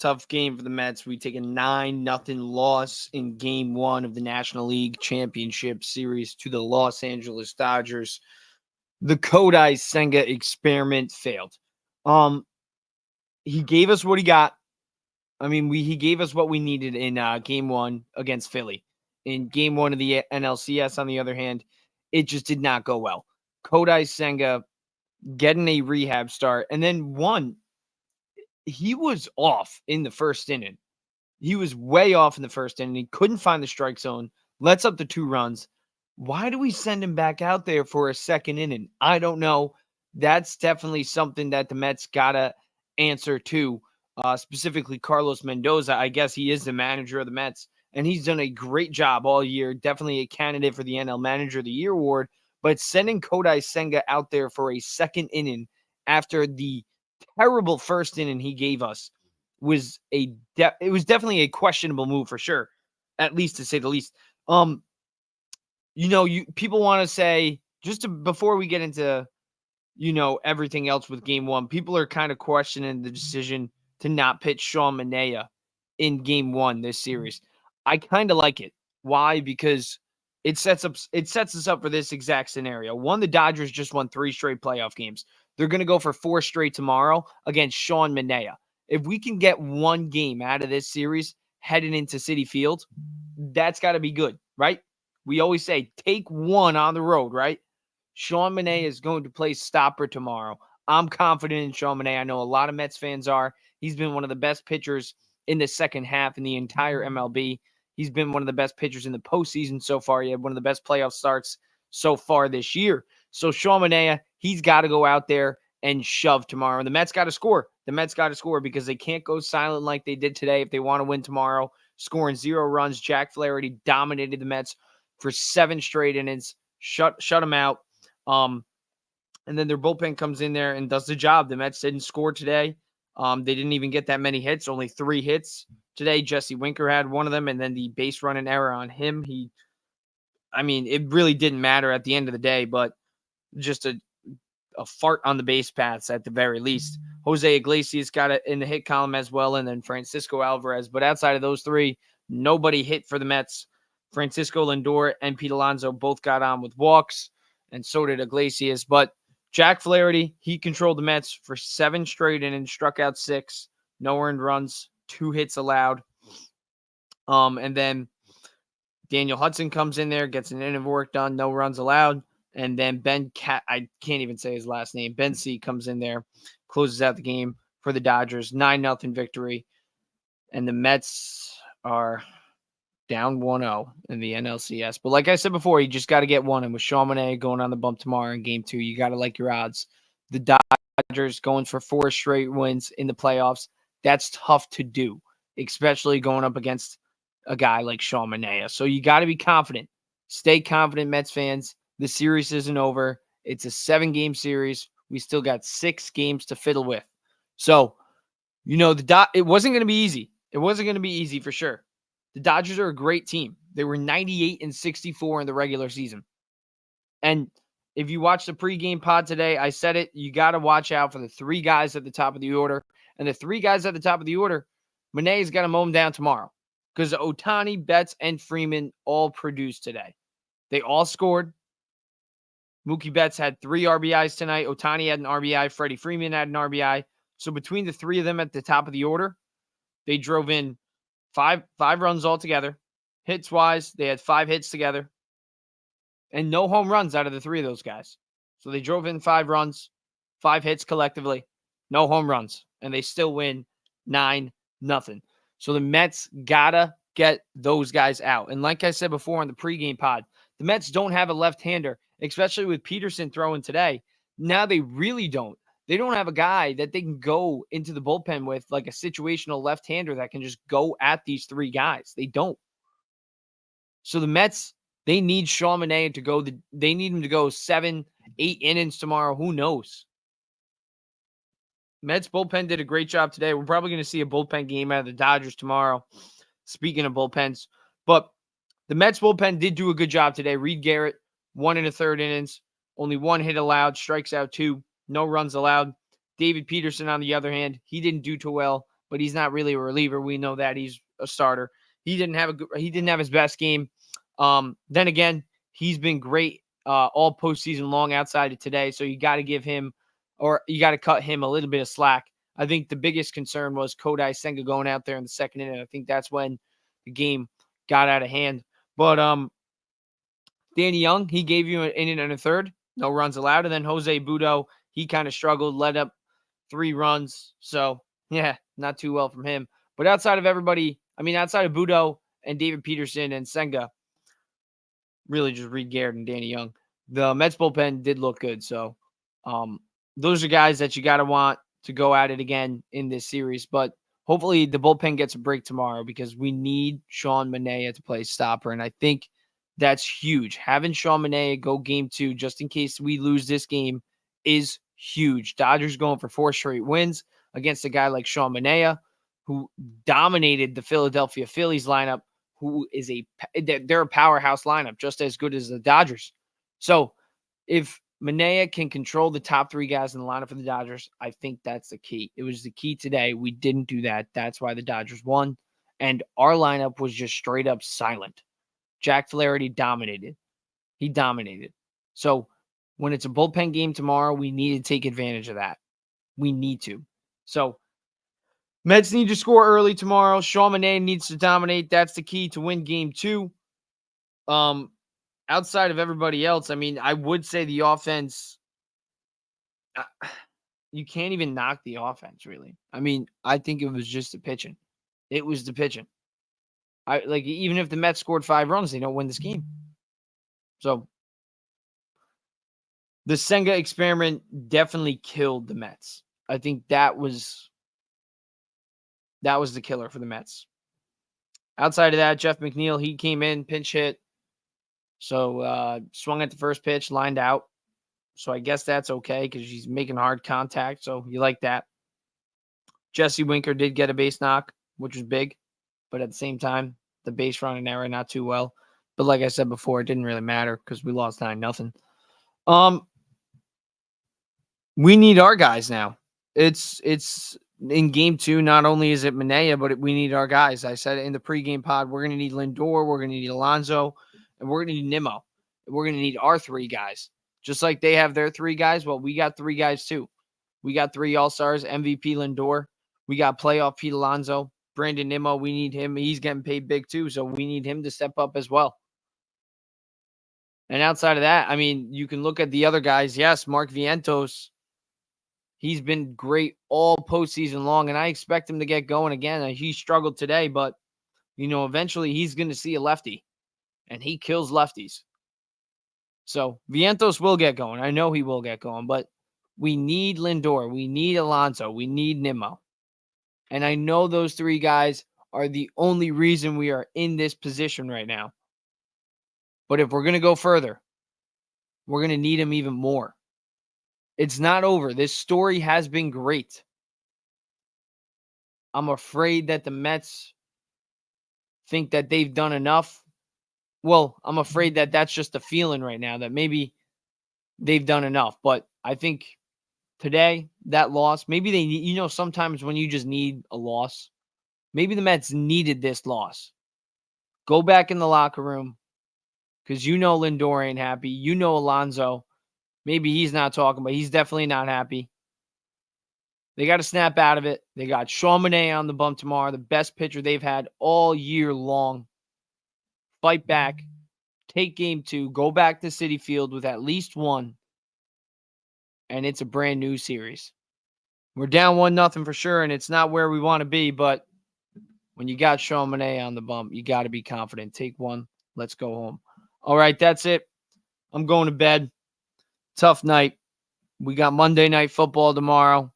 tough game for the Mets. We take a 9-0 loss in Game 1 of the National League Championship Series to the Los Angeles Dodgers. The Kodai Senga experiment failed. He gave us what he got. I mean, he gave us what we needed in Game 1 against Philly. In Game 1 of the NLCS, on the other hand, it just did not go well. Kodai Senga getting a rehab start, and then he was off in the first inning. He was way off in the first inning. He couldn't find the strike zone, lets up the 2 runs. Why do we send him back out there for a second inning? I don't know. That's definitely something that the Mets got to answer to, specifically Carlos Mendoza. I guess he is the manager of the Mets, and he's done a great job all year. Definitely a candidate for the NL Manager of the Year award, but sending Kodai Senga out there for a second inning after the terrible first inning he gave us was it was definitely a questionable move for sure, at least to say the least. People want to say, before we get into, everything else with Game 1, people are kind of questioning the decision to not pitch Sean Manaea in Game 1 this series. I kind of like it. Why? Because it sets us up for this exact scenario. One, the Dodgers just won 3 straight playoff games. They're going to go for 4 straight tomorrow against Sean Manaea. If we can get 1 game out of this series heading into Citi Field, that's got to be good, right? We always say, take 1 on the road, right? Sean Manaea is going to play stopper tomorrow. I'm confident in Sean Manaea. I know a lot of Mets fans are. He's been one of the best pitchers in the second half in the entire MLB. He's been one of the best pitchers in the postseason so far. He had one of the best playoff starts so far this year. So Sean Manaea, he's got to go out there and shove tomorrow. And the Mets got to score. The Mets got to score because they can't go silent like they did today if they want to win tomorrow. Scoring 0 runs. Jack Flaherty dominated the Mets for 7 straight innings. Shut them out. And then their bullpen comes in there and does the job. The Mets didn't score today. They didn't even get that many hits, only 3 hits today. Jesse Winker had one of them, and then the base running error on him. It really didn't matter at the end of the day, but just a fart on the base paths at the very least. Jose Iglesias got it in the hit column as well, and then Francisco Alvarez. But outside of those 3, nobody hit for the Mets. Francisco Lindor and Pete Alonso both got on with walks, and so did Iglesias. But Jack Flaherty, he controlled the Mets for 7 straight innings, struck out 6, no earned runs, 2 hits allowed. And then Daniel Hudson comes in there, gets an inning of work done, no runs allowed. And then I can't even say his last name. Ben C comes in there, closes out the game for the Dodgers, 9-0 victory. And the Mets are down 1-0 in the NLCS. But like I said before, you just got to get 1. And with Sean Manaea going on the bump tomorrow in Game 2, you got to like your odds. The Dodgers going for 4 straight wins in the playoffs. That's tough to do, especially going up against a guy like Sean Manaea. So you got to be confident. Stay confident, Mets fans. The series isn't over. It's a 7-game series. We still got 6 games to fiddle with. So, it wasn't going to be easy. It wasn't going to be easy for sure. The Dodgers are a great team. They were 98-64 in the regular season. And if you watch the pregame pod today, I said it, you got to watch out for the 3 guys at the top of the order. And the 3 guys at the top of the order, Manaea's got to mow them down tomorrow. Because Ohtani, Betts, and Freeman all produced today. They all scored. Mookie Betts had 3 RBIs tonight. Ohtani had an RBI. Freddie Freeman had an RBI. So between the 3 of them at the top of the order, they drove in 5 runs altogether. Hits-wise, they had 5 hits together. And no home runs out of the 3 of those guys. So they drove in 5 runs, 5 hits collectively, no home runs. And they still win 9-0. So the Mets got to get those guys out. And like I said before on the pregame pod, the Mets don't have a left-hander, especially with Peterson throwing today. Now they really don't. They don't have a guy that they can go into the bullpen with, like a situational left-hander that can just go at these 3 guys. They don't. So the Mets, they need Sean Manaea to go. They need him to go 7, 8 innings tomorrow. Who knows? Mets bullpen did a great job today. We're probably going to see a bullpen game out of the Dodgers tomorrow. Speaking of bullpens. But the Mets bullpen did do a good job today. Reed Garrett, 1 1/3 innings. Only 1 hit allowed. Strikes out 2. No runs allowed. David Peterson, on the other hand, he didn't do too well, but he's not really a reliever. We know that he's a starter. He didn't have his best game. Then again, he's been great all postseason long outside of today. So you got to give him, or you got to cut him a little bit of slack. I think the biggest concern was Kodai Senga going out there in the second inning. I think that's when the game got out of hand. But Danny Young, he gave you an inning and a third, no runs allowed. And then Jose Budo, he kind of struggled, led up 3 runs. So, yeah, not too well from him. But outside of Budo and David Peterson and Senga, really just Reed Garrett and Danny Young, the Mets bullpen did look good. So, those are guys that you got to want to go at it again in this series. But hopefully the bullpen gets a break tomorrow because we need Sean Manaea to play stopper. And I think that's huge. Having Sean Manaea go game 2 just in case we lose this game is huge. Dodgers going for 4 straight wins against a guy like Sean Manaea, who dominated the Philadelphia Phillies lineup, they're a powerhouse lineup, just as good as the Dodgers. So if Manaea can control the top 3 guys in the lineup for the Dodgers, I think that's the key. It was the key today. We didn't do that. That's why the Dodgers won. And our lineup was just straight up silent. Jack Flaherty dominated. He dominated. So when it's a bullpen game tomorrow, we need to take advantage of that. We need to. So Mets need to score early tomorrow. Sean Manaea needs to dominate. That's the key to win game 2. Outside of everybody else, I mean, I would say the offense, you can't even knock the offense, really. I mean, I think it was just the pitching. It was the pitching. Even if the Mets scored 5 runs, they don't win this game. So the Senga experiment definitely killed the Mets. I think that was the killer for the Mets. Outside of that, Jeff McNeil, he came in, pinch hit. So swung at the first pitch, lined out. So I guess that's okay because he's making hard contact. So you like that. Jesse Winker did get a base knock, which was big. But at the same time, the base running error, not too well. But like I said before, it didn't really matter because we lost 9-0. We need our guys now. It's in game 2, not only is it Manaea, but we need our guys. I said it in the pregame pod, we're going to need Lindor, we're going to need Alonso, and we're going to need Nimmo. We're going to need our 3 guys. Just like they have their 3 guys, well, we got 3 guys too. We got 3 All-Stars, MVP Lindor. We got playoff Pete Alonso. Brandon Nimmo, we need him. He's getting paid big too, so we need him to step up as well. And outside of that, I mean, you can look at the other guys. Yes, Mark Vientos, he's been great all postseason long, and I expect him to get going again. He struggled today, but, eventually he's going to see a lefty, and he kills lefties. So Vientos will get going. I know he will get going, but we need Lindor. We need Alonso. We need Nimmo. And I know those 3 guys are the only reason we are in this position right now. But if we're going to go further, we're going to need them even more. It's not over. This story has been great. I'm afraid that the Mets think that they've done enough. Well, I'm afraid that that's just a feeling right now, that maybe they've done enough. But I think today, that loss, maybe they need, sometimes when you just need a loss, maybe the Mets needed this loss. Go back in the locker room because Lindor ain't happy. Alonso, maybe he's not talking, but he's definitely not happy. They got to snap out of it. They got Sean Manaea on the bump tomorrow, the best pitcher they've had all year long. Fight back. Take game 2. Go back to Citi Field with at least 1. And it's a brand new series. We're down 1-0 for sure, and it's not where we want to be, but when you got Sean Manaea on the bump, you got to be confident. Take 1. Let's go home. All right, that's it. I'm going to bed. Tough night. We got Monday Night Football tomorrow,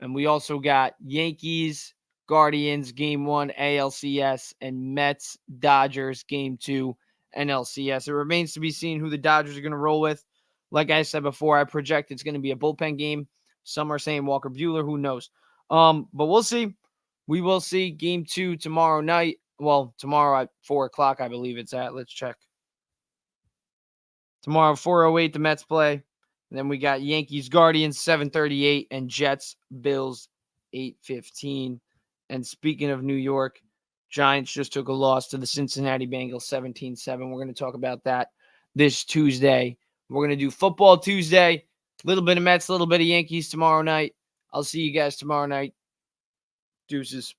and we also got Yankees, Guardians, Game 1, ALCS, and Mets, Dodgers, Game 2, NLCS. It remains to be seen who the Dodgers are going to roll with. Like I said before, I project it's going to be a bullpen game. Some are saying Walker Buehler. Who knows? But we'll see. We will see Game 2 tomorrow night. Well, tomorrow at 4 o'clock, I believe it's at. Let's check. Tomorrow, 4:08, the Mets play. And then we got Yankees, Guardians, 7:38, and Jets, Bills, 8:15. And speaking of New York, Giants just took a loss to the Cincinnati Bengals 17-7. We're going to talk about that this Tuesday. We're going to do Football Tuesday, a little bit of Mets, a little bit of Yankees tomorrow night. I'll see you guys tomorrow night. Deuces.